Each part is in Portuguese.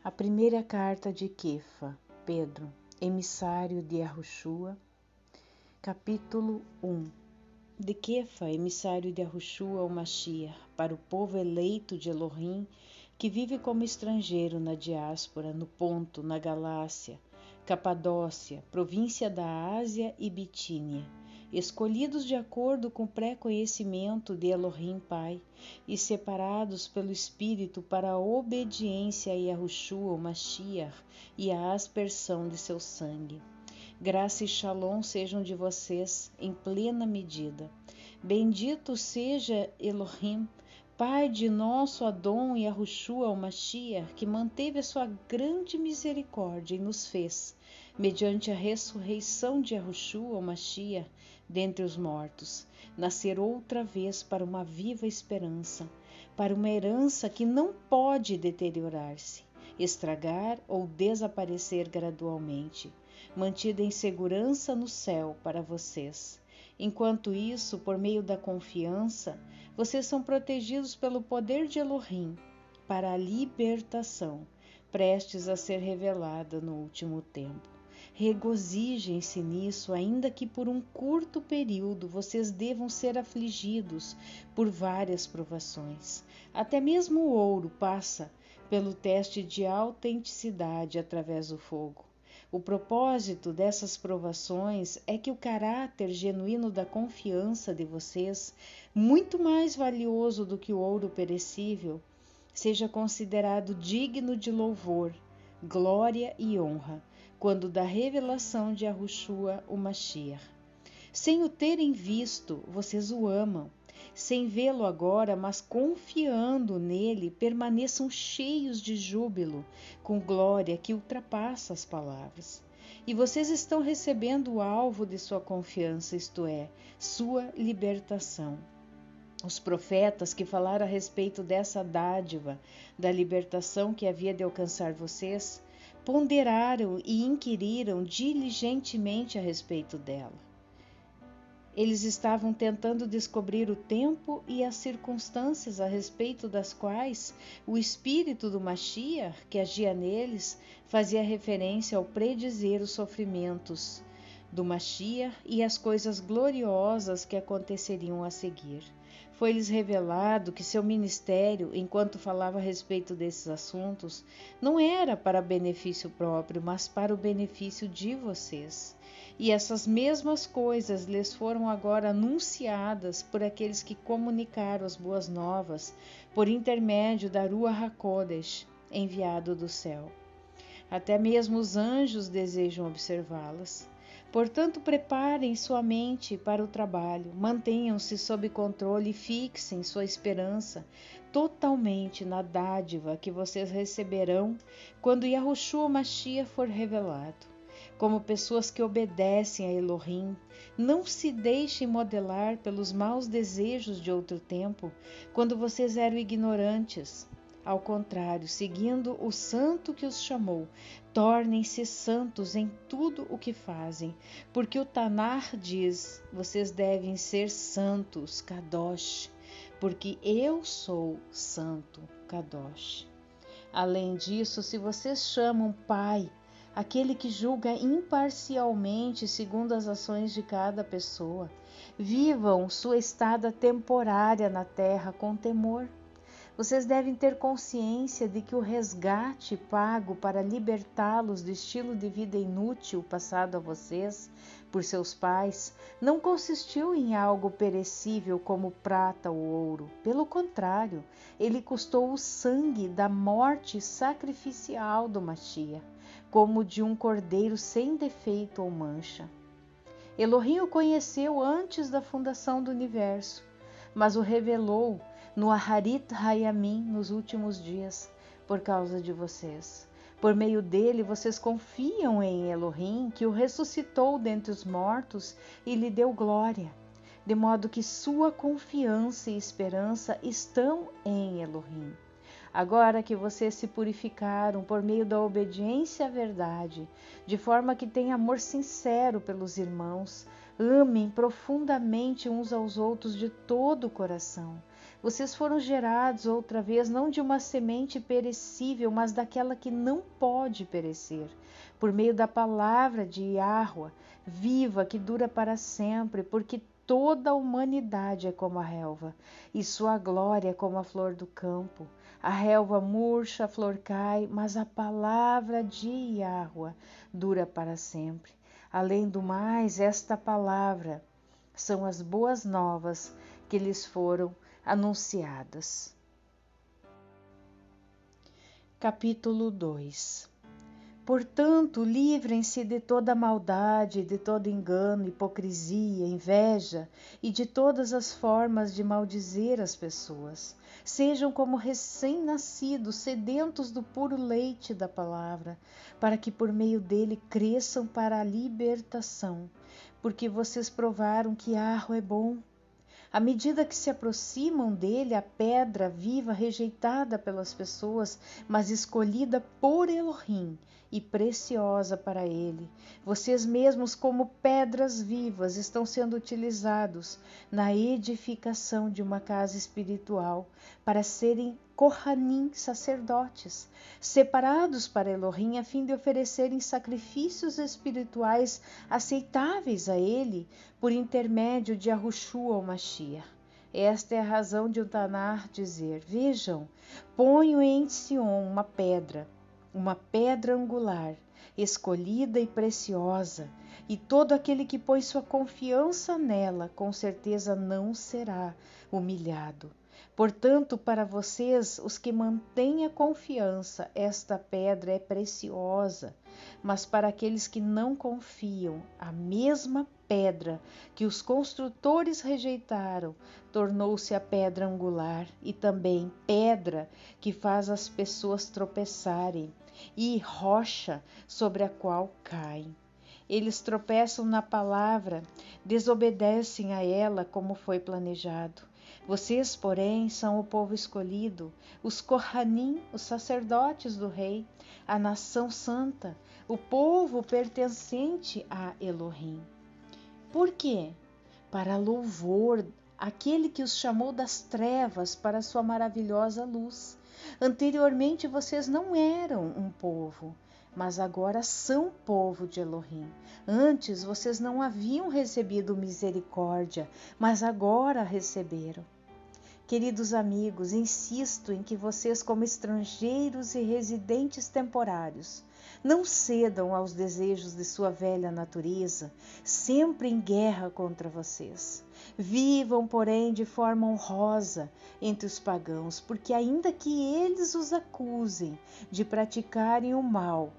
A primeira carta de Kefa, Pedro, emissário de Yahushua, capítulo 1. De Kefa, emissário de Yahushua, o Mashiach, para o povo eleito de Elohim, que vive como estrangeiro na diáspora, no Ponto, na Galácia, Capadócia, província da Ásia e Bitínia, escolhidos de acordo com o pré-conhecimento de Elohim Pai e separados pelo Espírito para a obediência a Yahushua, o Mashiach, e a aspersão de seu sangue. Graça e shalom sejam de vocês em plena medida. Bendito seja Elohim, Pai de nosso Adon Yahushua, o Mashiach, que manteve a sua grande misericórdia e nos fez, mediante a ressurreição de Yahushua, o Mashiach, dentre os mortos, nascer outra vez para uma viva esperança, para uma herança que não pode deteriorar-se, estragar ou desaparecer gradualmente, mantida em segurança no céu para vocês. Enquanto isso, por meio da confiança, vocês são protegidos pelo poder de Elohim para a libertação, prestes a ser revelada no último tempo. Regozijem-se nisso, ainda que por um curto período vocês devam ser afligidos por várias provações. Até mesmo o ouro passa pelo teste de autenticidade através do fogo. O propósito dessas provações é que o caráter genuíno da confiança de vocês, muito mais valioso do que o ouro perecível, seja considerado digno de louvor, glória e honra, quando da revelação de Yahushua, o Mashiach. Sem o terem visto, vocês o amam. Sem vê-lo agora, mas confiando nele, permaneçam cheios de júbilo, com glória que ultrapassa as palavras. E vocês estão recebendo o alvo de sua confiança, isto é, sua libertação. Os profetas que falaram a respeito dessa dádiva, da libertação que havia de alcançar vocês, ponderaram e inquiriram diligentemente a respeito dela. Eles estavam tentando descobrir o tempo e as circunstâncias a respeito das quais o espírito do Mashiach, que agia neles, fazia referência ao predizer os sofrimentos do Mashiach e as coisas gloriosas que aconteceriam a seguir. Foi-lhes revelado que seu ministério, enquanto falava a respeito desses assuntos, não era para benefício próprio, mas para o benefício de vocês. E essas mesmas coisas lhes foram agora anunciadas por aqueles que comunicaram as boas novas por intermédio da Ruach HaKodesh, enviado do céu. Até mesmo os anjos desejam observá-las. Portanto, preparem sua mente para o trabalho, mantenham-se sob controle e fixem sua esperança totalmente na dádiva que vocês receberão quando Yahushua Mashiach for revelado. Como pessoas que obedecem a Elohim, não se deixem modelar pelos maus desejos de outro tempo, quando vocês eram ignorantes. Ao contrário, seguindo o santo que os chamou, tornem-se santos em tudo o que fazem, porque o Tanar diz, vocês devem ser santos, Kadosh, porque eu sou santo, Kadosh. Além disso, se vocês chamam Pai, aquele que julga imparcialmente segundo as ações de cada pessoa, vivam sua estada temporária na terra com temor. Vocês devem ter consciência de que o resgate pago para libertá-los do estilo de vida inútil passado a vocês por seus pais não consistiu em algo perecível como prata ou ouro. Pelo contrário, ele custou o sangue da morte sacrificial do Mashiach, como de um cordeiro sem defeito ou mancha. Elohim o conheceu antes da fundação do universo, mas o revelou no Aharit Hayamim nos últimos dias, por causa de vocês. Por meio dele, vocês confiam em Elohim, que o ressuscitou dentre os mortos e lhe deu glória, de modo que sua confiança e esperança estão em Elohim. Agora que vocês se purificaram por meio da obediência à verdade, de forma que têm amor sincero pelos irmãos, Amem profundamente uns aos outros de todo o coração. Vocês foram gerados outra vez não de uma semente perecível, mas daquela que não pode perecer, por meio da palavra de Yahweh, viva, que dura para sempre, porque toda a humanidade é como a relva, e sua glória é como a flor do campo. A relva murcha, a flor cai, mas a palavra de Yahweh dura para sempre. Além do mais, esta palavra são as boas novas que lhes foram anunciadas. Capítulo 2. Portanto, livrem-se de toda maldade, de todo engano, hipocrisia, inveja e de todas as formas de maldizer as pessoas. Sejam como recém-nascidos, sedentos do puro leite da palavra, para que por meio dele cresçam para a libertação, porque vocês provaram que Yahweh é bom. À medida que se aproximam dele, a pedra viva rejeitada pelas pessoas, mas escolhida por Elohim e preciosa para ele, vocês mesmos, como pedras vivas, estão sendo utilizados na edificação de uma casa espiritual para serem Kohanim, sacerdotes, separados para Elohim a fim de oferecerem sacrifícios espirituais aceitáveis a ele por intermédio de Yahushua ou Mashiach. Esta é a razão de o Tanar dizer: vejam, ponho em Sion uma pedra angular, escolhida e preciosa, e todo aquele que põe sua confiança nela, com certeza não será humilhado. Portanto, para vocês, os que mantêm a confiança, esta pedra é preciosa, mas para aqueles que não confiam, a mesma pedra que os construtores rejeitaram tornou-se a pedra angular e também pedra que faz as pessoas tropeçarem e rocha sobre a qual caem. Eles tropeçam na palavra, desobedecem a ela como foi planejado. Vocês, porém, são o povo escolhido, os Kohanim, os sacerdotes do rei, a nação santa, o povo pertencente a Elohim. Por quê? Para louvor aquele que os chamou das trevas para sua maravilhosa luz. Anteriormente vocês não eram um povo, mas agora são povo de Elohim. Antes vocês não haviam recebido misericórdia, mas agora receberam. Queridos amigos, insisto em que vocês, como estrangeiros e residentes temporários, não cedam aos desejos de sua velha natureza, sempre em guerra contra vocês. Vivam, porém, de forma honrosa entre os pagãos, porque ainda que eles os acusem de praticarem o mal,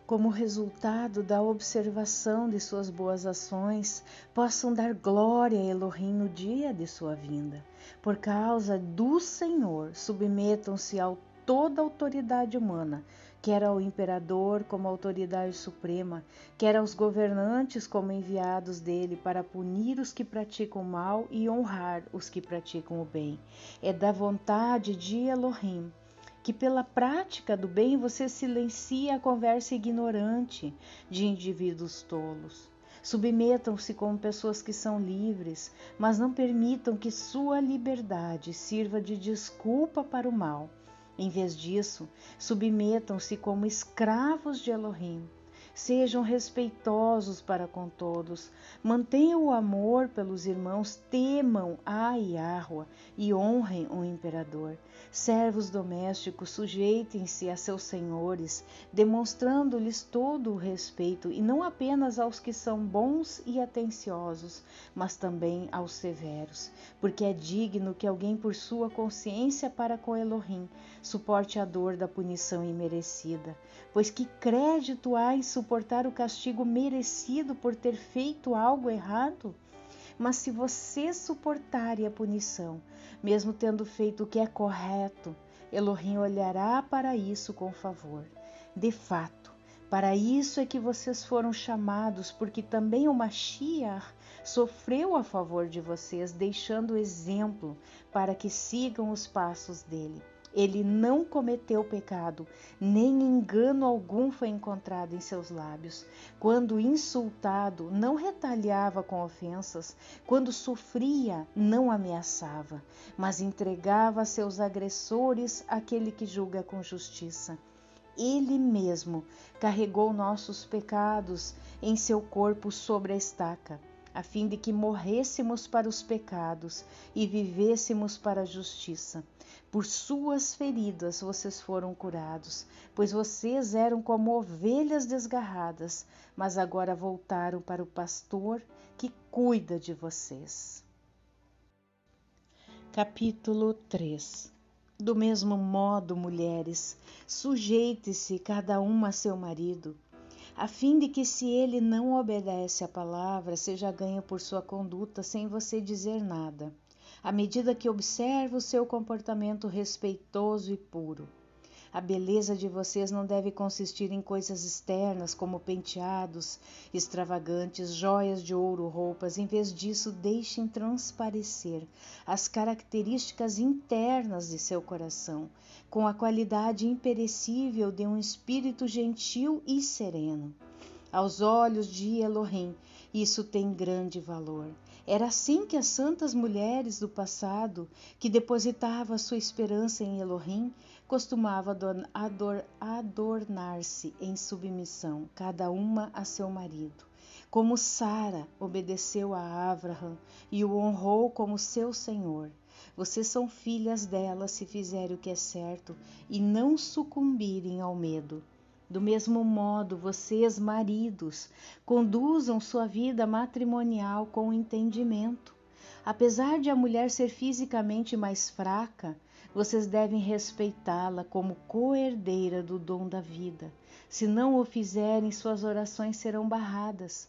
como resultado da observação de suas boas ações, possam dar glória a Elohim no dia de sua vinda. Por causa do Senhor, submetam-se a toda autoridade humana, quer ao imperador como autoridade suprema, quer aos governantes como enviados dele para punir os que praticam o mal e honrar os que praticam o bem. É da vontade de Elohim que pela prática do bem você silencia a conversa ignorante de indivíduos tolos. Submetam-se como pessoas que são livres, mas não permitam que sua liberdade sirva de desculpa para o mal. Em vez disso, submetam-se como escravos de Elohim. Sejam respeitosos para com todos, mantenham o amor pelos irmãos, temam a Yahweh e honrem o imperador. Servos domésticos, sujeitem-se a seus senhores, demonstrando-lhes todo o respeito, e não apenas aos que são bons e atenciosos, mas também aos severos, porque é digno que alguém, por sua consciência para com Elohim, suporte a dor da punição imerecida. Pois que crédito há em suportar o castigo merecido por ter feito algo errado? Mas se vocês suportarem a punição, mesmo tendo feito o que é correto, Elohim olhará para isso com favor. De fato, para isso é que vocês foram chamados, porque também o Mashiach sofreu a favor de vocês, deixando exemplo para que sigam os passos dele. Ele não cometeu pecado, nem engano algum foi encontrado em seus lábios. Quando insultado, não retaliava com ofensas. Quando sofria, não ameaçava, mas entregava a seus agressores aquele que julga com justiça. Ele mesmo carregou nossos pecados em seu corpo sobre a estaca, a fim de que morrêssemos para os pecados e vivêssemos para a justiça. Por suas feridas vocês foram curados, pois vocês eram como ovelhas desgarradas, mas agora voltaram para o pastor que cuida de vocês. Capítulo 3. Do mesmo modo, mulheres, sujeite-se cada uma a seu marido, a fim de que, se ele não obedece à palavra, seja ganho por sua conduta sem você dizer nada, à medida que observa o seu comportamento respeitoso e puro. A beleza de vocês não deve consistir em coisas externas como penteados extravagantes, joias de ouro, roupas. Em vez disso, deixem transparecer as características internas de seu coração, com a qualidade imperecível de um espírito gentil e sereno. Aos olhos de Elohim, isso tem grande valor. Era assim que as santas mulheres do passado, que depositavam sua esperança em Elohim, costumavam adornar-se em submissão, cada uma a seu marido. Como Sara obedeceu a Abraham e o honrou como seu senhor. Vocês são filhas dela se fizerem o que é certo e não sucumbirem ao medo. Do mesmo modo, vocês, maridos, conduzam sua vida matrimonial com entendimento. Apesar de a mulher ser fisicamente mais fraca, vocês devem respeitá-la como co-herdeira do dom da vida. Se não o fizerem, suas orações serão barradas.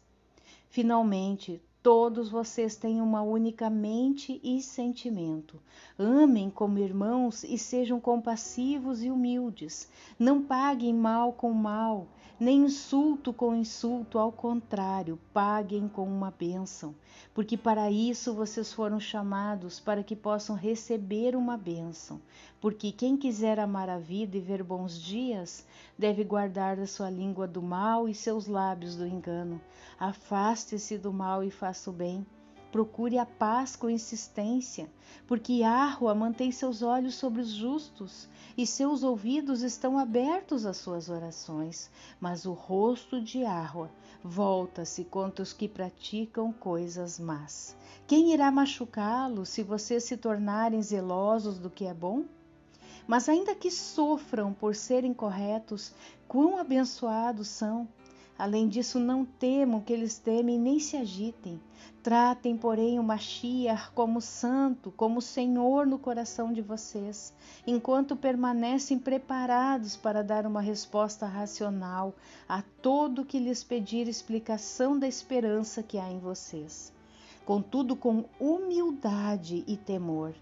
Finalmente, todos vocês têm uma única mente e sentimento. Amem como irmãos e sejam compassivos e humildes. Não paguem mal com mal, nem insulto com insulto, ao contrário, paguem com uma bênção, porque para isso vocês foram chamados, para que possam receber uma bênção. Porque quem quiser amar a vida e ver bons dias, deve guardar a sua língua do mal e seus lábios do engano. Afaste-se do mal e faça o bem. Procure a paz com insistência, porque Yahweh mantém seus olhos sobre os justos e seus ouvidos estão abertos às suas orações. Mas o rosto de Yahweh volta-se contra os que praticam coisas más. Quem irá machucá-lo se vocês se tornarem zelosos do que é bom? Mas ainda que sofram por serem corretos, quão abençoados são! Além disso, não temam que eles temem, nem se agitem. Tratem, porém, o Mashiach como santo, como Senhor no coração de vocês, enquanto permanecem preparados para dar uma resposta racional a todo que lhes pedir explicação da esperança que há em vocês. Contudo, com humildade e temor.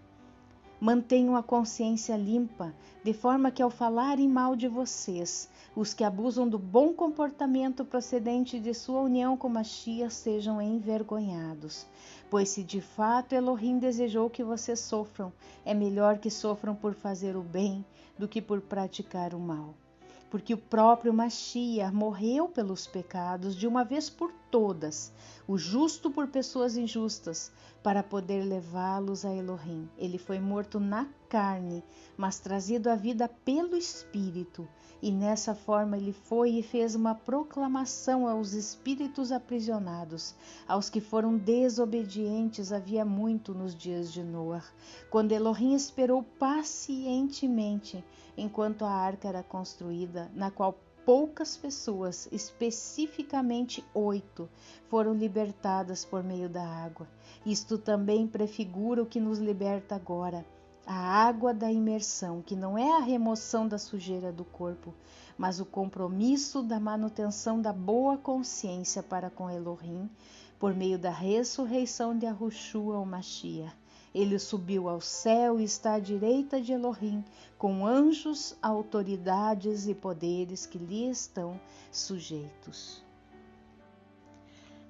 Mantenham a consciência limpa, de forma que, ao falarem mal de vocês, os que abusam do bom comportamento procedente de sua união com Mashiach sejam envergonhados. Pois se de fato Elohim desejou que vocês sofram, é melhor que sofram por fazer o bem do que por praticar o mal. Porque o próprio Mashiach morreu pelos pecados de uma vez por todas, o justo por pessoas injustas, para poder levá-los a Elohim. Ele foi morto na carne, mas trazido à vida pelo Espírito, e nessa forma ele foi e fez uma proclamação aos espíritos aprisionados, aos que foram desobedientes havia muito nos dias de Noé, quando Elohim esperou pacientemente enquanto a arca era construída, na qual poucas pessoas, especificamente 8, foram libertadas por meio da água. Isto também prefigura o que nos liberta agora, a água da imersão, que não é a remoção da sujeira do corpo, mas o compromisso da manutenção da boa consciência para com Elohim, por meio da ressurreição de Yahushua, o Mashiach. Ele subiu ao céu e está à direita de Elohim, com anjos, autoridades e poderes que lhe estão sujeitos.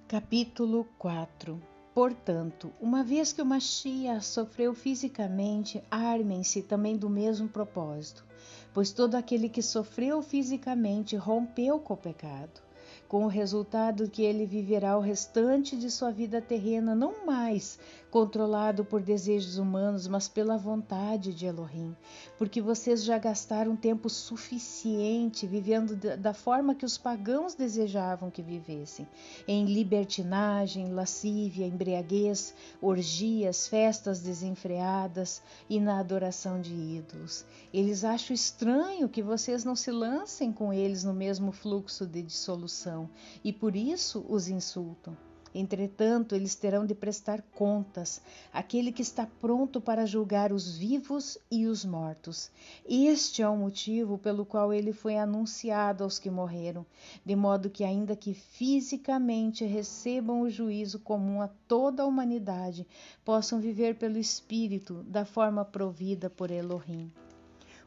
Capítulo 4. Portanto, uma vez que o Mashiach sofreu fisicamente, armem-se também do mesmo propósito, pois todo aquele que sofreu fisicamente rompeu com o pecado, com o resultado que ele viverá o restante de sua vida terrena não mais controlado por desejos humanos, mas pela vontade de Elohim, porque vocês já gastaram tempo suficiente vivendo da forma que os pagãos desejavam que vivessem, em libertinagem, lascívia, embriaguez, orgias, festas desenfreadas e na adoração de ídolos. Eles acham estranho que vocês não se lancem com eles no mesmo fluxo de dissolução e por isso os insultam. Entretanto, eles terão de prestar contas àquele que está pronto para julgar os vivos e os mortos. Este é o motivo pelo qual ele foi anunciado aos que morreram, de modo que, ainda que fisicamente recebam o juízo comum a toda a humanidade, possam viver pelo Espírito da forma provida por Elohim.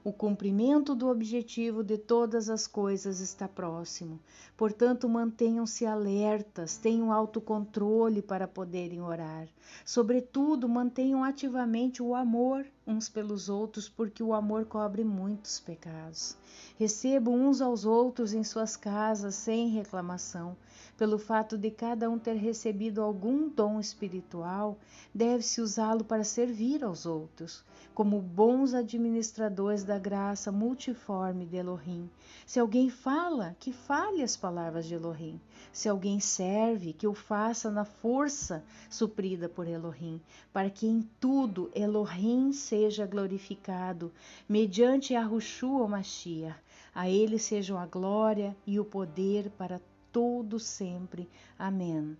O cumprimento do objetivo de todas as coisas está próximo. Portanto, mantenham-se alertas, tenham autocontrole para poderem orar. Sobretudo, mantenham ativamente o amor uns pelos outros, porque o amor cobre muitos pecados. Recebam uns aos outros em suas casas sem reclamação. Pelo fato de cada um ter recebido algum dom espiritual, deve-se usá-lo para servir aos outros, como bons administradores da graça multiforme de Elohim. Se alguém fala, que fale as palavras de Elohim. Se alguém serve, que o faça na força suprida por Elohim, para que em tudo Elohim seja glorificado, mediante Yahushua o Mashiach. A ele sejam a glória e o poder para todo sempre. Amém.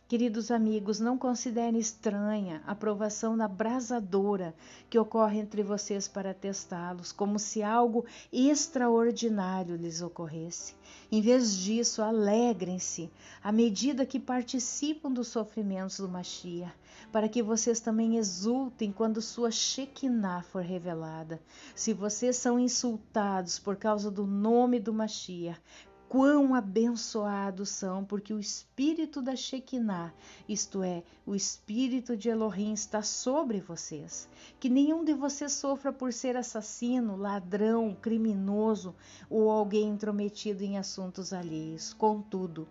Queridos amigos, não considerem estranha a provação abrasadora que ocorre entre vocês para testá-los, como se algo extraordinário lhes ocorresse. Em vez disso, alegrem-se à medida que participam dos sofrimentos do Mashiach, para que vocês também exultem quando sua Shekinah for revelada. Se vocês são insultados por causa do nome do Mashiach, quão abençoados são, porque o espírito da Shekinah, isto é, o espírito de Elohim, está sobre vocês. Que nenhum de vocês sofra por ser assassino, ladrão, criminoso ou alguém intrometido em assuntos alheios. Contudo,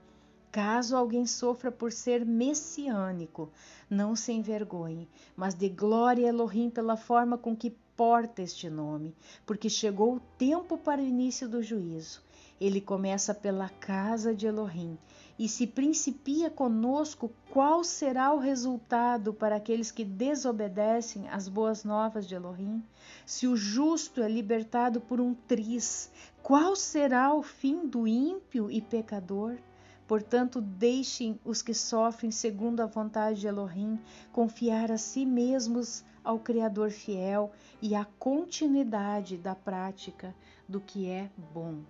caso alguém sofra por ser messiânico, não se envergonhe, mas dê glória a Elohim pela forma com que porta este nome, porque chegou o tempo para o início do juízo. Ele começa pela casa de Elohim, e se principia conosco, qual será o resultado para aqueles que desobedecem às boas novas de Elohim? Se o justo é libertado por um triz, qual será o fim do ímpio e pecador? Portanto, deixem os que sofrem segundo a vontade de Elohim confiar a si mesmos ao Criador fiel e à continuidade da prática do que é bom.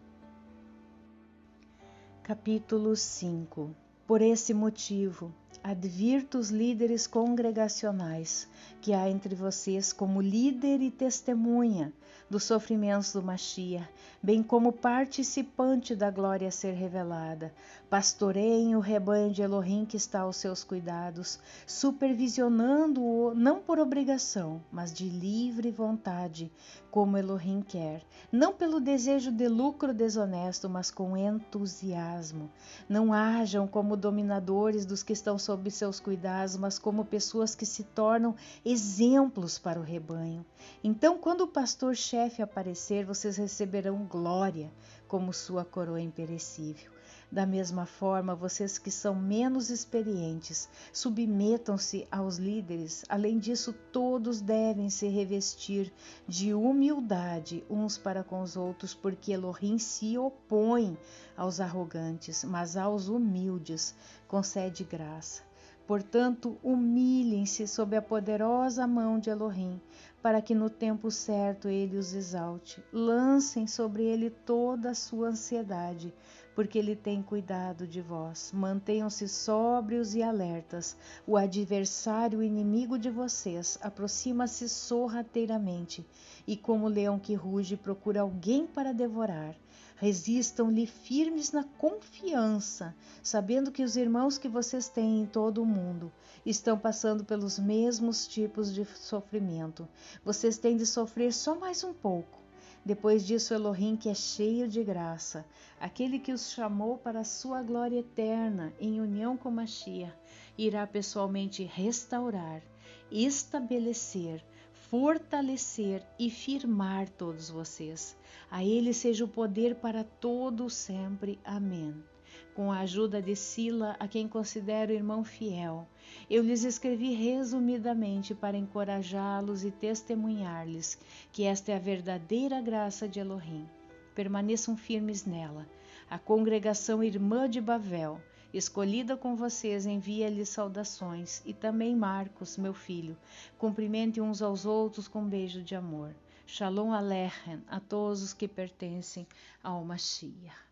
Capítulo 5. Por esse motivo, advirto os líderes congregacionais que há entre vocês como líder e testemunha dos sofrimentos do Mashiach, bem como participante da glória a ser revelada. Pastoreiem o rebanho de Elohim que está aos seus cuidados, supervisionando-o não por obrigação, mas de livre vontade, como Elohim quer, não pelo desejo de lucro desonesto, mas com entusiasmo. Não hajam como dominadores dos que estão sob seus cuidados, mas como pessoas que se tornam exemplos para o rebanho. Então, quando o pastor-chefe aparecer, vocês receberão glória como sua coroa imperecível. Da mesma forma, vocês que são menos experientes, submetam-se aos líderes. Além disso, todos devem se revestir de humildade uns para com os outros, porque Elohim se opõe aos arrogantes, mas aos humildes concede graça. Portanto, humilhem-se sob a poderosa mão de Elohim, para que no tempo certo ele os exalte. Lancem sobre ele toda a sua ansiedade, porque ele tem cuidado de vós. Mantenham-se sóbrios e alertas. O adversário, o inimigo de vocês, aproxima-se sorrateiramente, e como leão que ruge, procura alguém para devorar. Resistam-lhe firmes na confiança, sabendo que os irmãos que vocês têm em todo o mundo estão passando pelos mesmos tipos de sofrimento. Vocês têm de sofrer só mais um pouco. Depois disso, Elohim, que é cheio de graça, aquele que os chamou para a sua glória eterna em união com Mashiach, irá pessoalmente restaurar, estabelecer, fortalecer e firmar todos vocês. A Ele seja o poder para todo sempre. Amém. Com a ajuda de Sila, a quem considero irmão fiel, eu lhes escrevi resumidamente para encorajá-los e testemunhar-lhes que esta é a verdadeira graça de Elohim. Permaneçam firmes nela. A congregação irmã de Bavel, escolhida com vocês, envia-lhes saudações, e também Marcos, meu filho. Cumprimente uns aos outros com um beijo de amor. Shalom Aleichem a todos os que pertencem ao Mashiach.